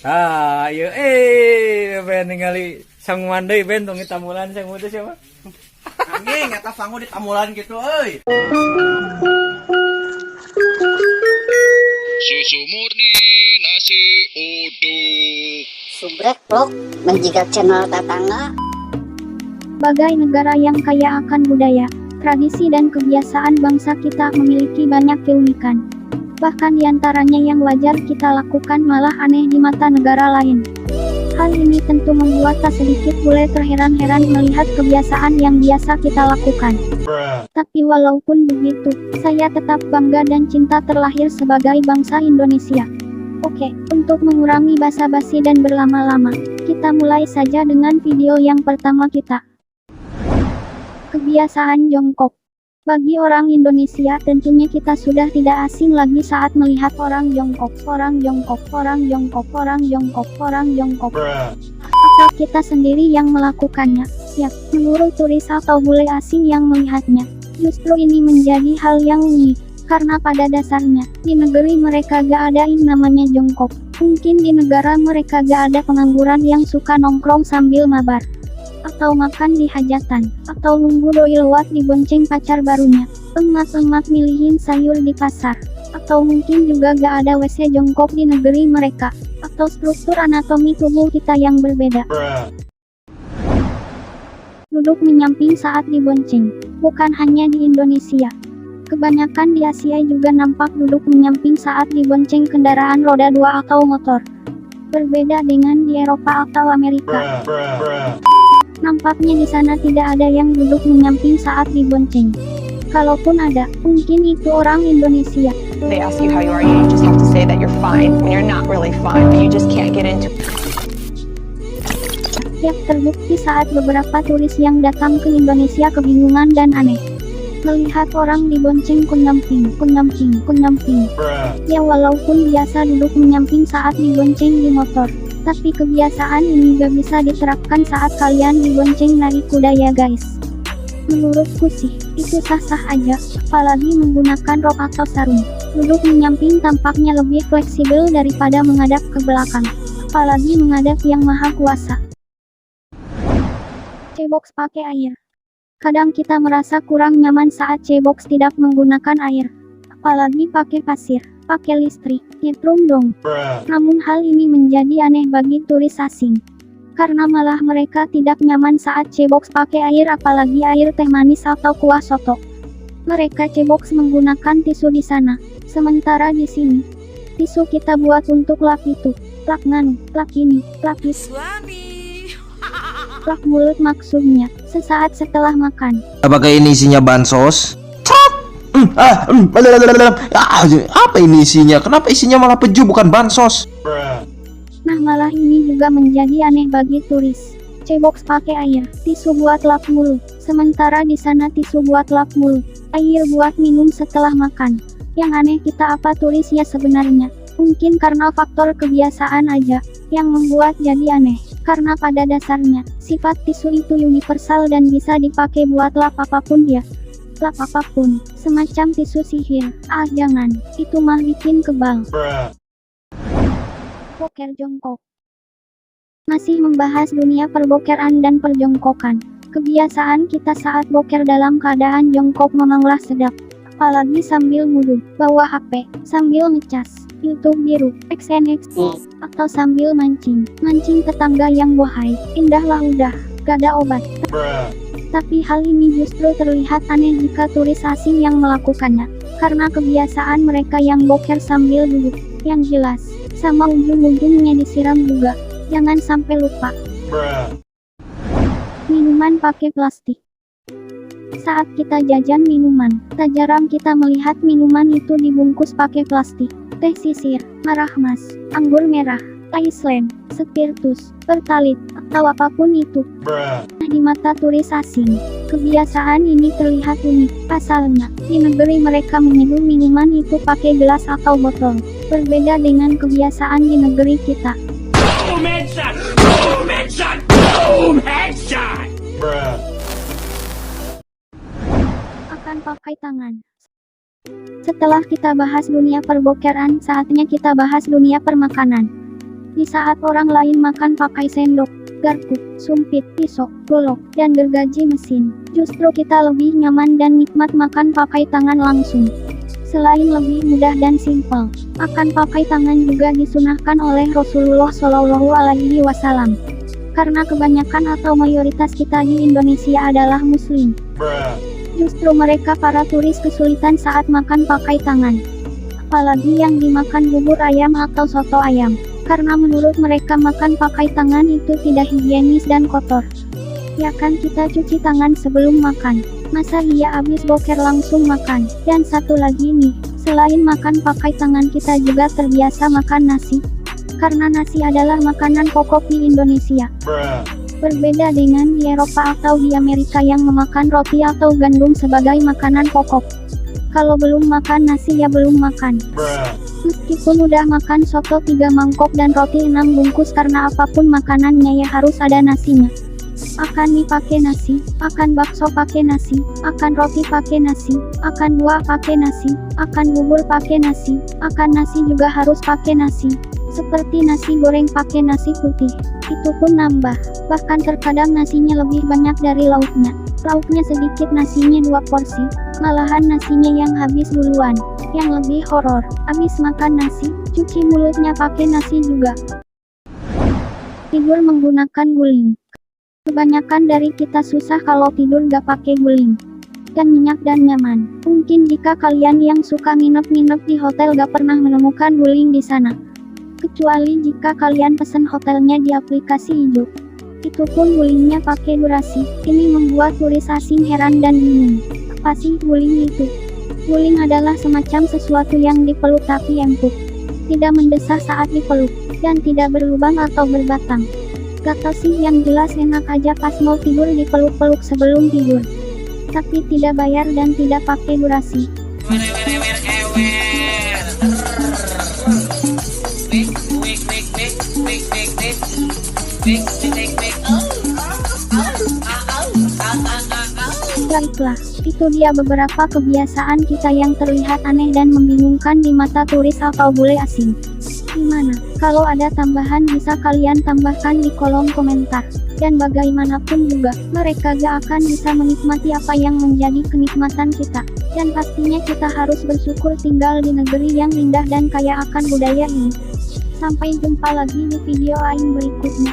Ayo ben ningali sanguan deui ben tong tamulan sangu teh siapa? Anjing eta sangu di tamulan gitu euy. Susu murni nasi uduk. Subrek vlog menjigat channel tetangga. Sebagai negara yang kaya akan budaya, tradisi dan kebiasaan bangsa kita memiliki banyak keunikan. Bahkan diantaranya yang wajar kita lakukan malah aneh di mata negara lain. Hal ini tentu membuat tak sedikit bule terheran-heran melihat kebiasaan yang biasa kita lakukan. Tapi walaupun begitu, saya tetap bangga dan cinta terlahir sebagai bangsa Indonesia. Oke, untuk mengurangi basa-basi dan berlama-lama, kita mulai saja dengan video yang pertama kita. Kebiasaan jongkok. Bagi orang Indonesia tentunya kita sudah tidak asing lagi saat melihat orang jongkok. Apakah kita sendiri yang melakukannya? Yap, menurut turis atau bule asing yang melihatnya. Justru ini menjadi hal yang unik, karena pada dasarnya, di negeri mereka gak ada yang namanya jongkok. Mungkin di negara mereka gak ada pengangguran yang suka nongkrong sambil mabar, atau makan di hajatan, atau nunggu doi lewat dibonceng pacar barunya, emak-emak milihin sayur di pasar, atau mungkin juga gak ada WC jongkok di negeri mereka, atau struktur anatomi tubuh kita yang berbeda. Duduk menyamping saat dibonceng, bukan hanya di Indonesia. Kebanyakan di Asia juga nampak duduk menyamping saat dibonceng kendaraan roda 2 atau motor. Berbeda dengan di Eropa atau Amerika. Nampaknya di sana tidak ada yang duduk menyamping saat dibonceng. Kalaupun ada, mungkin itu orang Indonesia. They ask you how you are, you just have to say that you're fine when you're not really fine, but you just can't get into it. Tiap terbukti saat beberapa turis yang datang ke Indonesia kebingungan dan aneh melihat orang dibonceng kunyamping. Ya walaupun biasa duduk menyamping saat dibonceng di motor, tapi kebiasaan ini gak bisa diterapkan saat kalian dibonceng naik kuda ya guys. Menurutku sih, itu sah-sah aja, apalagi menggunakan rok atau sarung. Duduk menyamping tampaknya lebih fleksibel daripada menghadap ke belakang, apalagi menghadap yang maha kuasa. C-box pakai air. Kadang kita merasa kurang nyaman saat C-box tidak menggunakan air, apalagi pakai pasir, pakai listrik, nyetrum dong. Namun hal ini menjadi aneh bagi turis asing, karena malah mereka tidak nyaman saat C-box pakai air, apalagi air teh manis atau kuah soto. Mereka C-box menggunakan tisu di sana, sementara di sini, tisu kita buat untuk lap itu, lap nganu, lap ini, lap itu. Lap mulut maksudnya, sesaat setelah makan. Apakah ini isinya bansos? Apa ini isinya? Kenapa isinya malah peju bukan bansos? Nah malah ini juga menjadi aneh bagi turis. C-box pakai air, tisu buat lap mulut, sementara di sana tisu buat lap mulut, air buat minum setelah makan. Yang aneh kita apa turis ya sebenarnya? Mungkin karena faktor kebiasaan aja, yang membuat jadi aneh. Karena pada dasarnya, sifat tisu itu universal dan bisa dipakai buat lap apapun ya. Lap apapun, semacam tisu sihir. Ah jangan, itu mah bikin kebal. Boker jongkok. Masih membahas dunia perbokeran dan perjongkokan. Kebiasaan kita saat boker dalam keadaan jongkok memanglah sedap. Apalagi sambil wudhu, bawa HP, sambil ngecas YouTube biru, XNXT, atau sambil mancing tetangga yang bohai. Indahlah udah, gak ada obat. Tapi hal ini justru terlihat aneh jika turis asing yang melakukannya, karena kebiasaan mereka yang boker sambil duduk, yang jelas, sama ujung-ujungnya disiram juga. Jangan sampai lupa. Minuman pakai plastik. Saat kita jajan minuman, tak jarang kita melihat minuman itu dibungkus pakai plastik. Teh sisir, marahmas, anggur merah, Iceland, spiritus, pertalit, atau apapun itu. Di mata turis asing, kebiasaan ini terlihat unik. Pasalnya, di negeri mereka menyeduh minuman itu pakai gelas atau botol. Berbeda dengan kebiasaan di negeri kita. Boom headshot! Boom headshot! Boom headshot! Akan pakai tangan. Setelah kita bahas dunia perbokeran, saatnya kita bahas dunia permakanan. Di saat orang lain makan pakai sendok, garpu, sumpit, pisau, golok, dan gergaji mesin, justru kita lebih nyaman dan nikmat makan pakai tangan langsung. Selain lebih mudah dan simpel, makan pakai tangan juga disunahkan oleh Rasulullah Shallallahu Alaihi Wasallam. Karena kebanyakan atau mayoritas kita di Indonesia adalah Muslim. Justru mereka para turis kesulitan saat makan pakai tangan. Apalagi yang dimakan bubur ayam atau soto ayam. Karena menurut mereka makan pakai tangan itu tidak higienis dan kotor. Ya kan kita cuci tangan sebelum makan. Masa iya abis boker langsung makan. Dan satu lagi nih, selain makan pakai tangan kita juga terbiasa makan nasi. Karena nasi adalah makanan pokok di Indonesia. Berbeda dengan di Eropa atau di Amerika yang memakan roti atau gandum sebagai makanan pokok. Kalau belum makan nasi ya belum makan. Meskipun udah makan soto 3 mangkok dan roti 6 bungkus, karena apapun makanannya ya harus ada nasinya. Akan mie pakai nasi, akan bakso pakai nasi, akan roti pakai nasi, akan buah pakai nasi, akan bubur pakai nasi, akan nasi juga harus pakai nasi. Seperti nasi goreng pakai nasi putih, itu pun nambah. Bahkan terkadang nasinya lebih banyak dari lauknya. Lauknya sedikit, nasinya 2 porsi. Malahan nasinya yang habis duluan. Yang lebih horor, habis makan nasi, cuci mulutnya pakai nasi juga. Tidur menggunakan guling. Kebanyakan dari kita susah kalau tidur gak pakai guling. Dan nyenyak dan nyaman. Mungkin jika kalian yang suka nginep-nginep di hotel gak pernah menemukan guling di sana. Kecuali jika kalian pesen hotelnya di aplikasi hijau. Itu pun gulingnya pakai durasi. Ini membuat turis asing heran dan bingung. Apa sih guling itu? Guling adalah semacam sesuatu yang dipeluk tapi empuk. Tidak mendesah saat dipeluk. Dan tidak berlubang atau berbatang. Gatal sih, yang jelas enak aja pas mau tidur dipeluk-peluk sebelum tidur. Tapi tidak bayar dan tidak pakai durasi. Baiklah, itu dia beberapa kebiasaan kita yang terlihat aneh dan membingungkan di mata turis atau bule asing. Gimana? Kalau ada tambahan bisa kalian tambahkan di kolom komentar. Dan bagaimanapun juga, mereka gak akan bisa menikmati apa yang menjadi kenikmatan kita. Dan pastinya kita harus bersyukur tinggal di negeri yang indah dan kaya akan budaya ini. Sampai jumpa lagi di video lain berikutnya.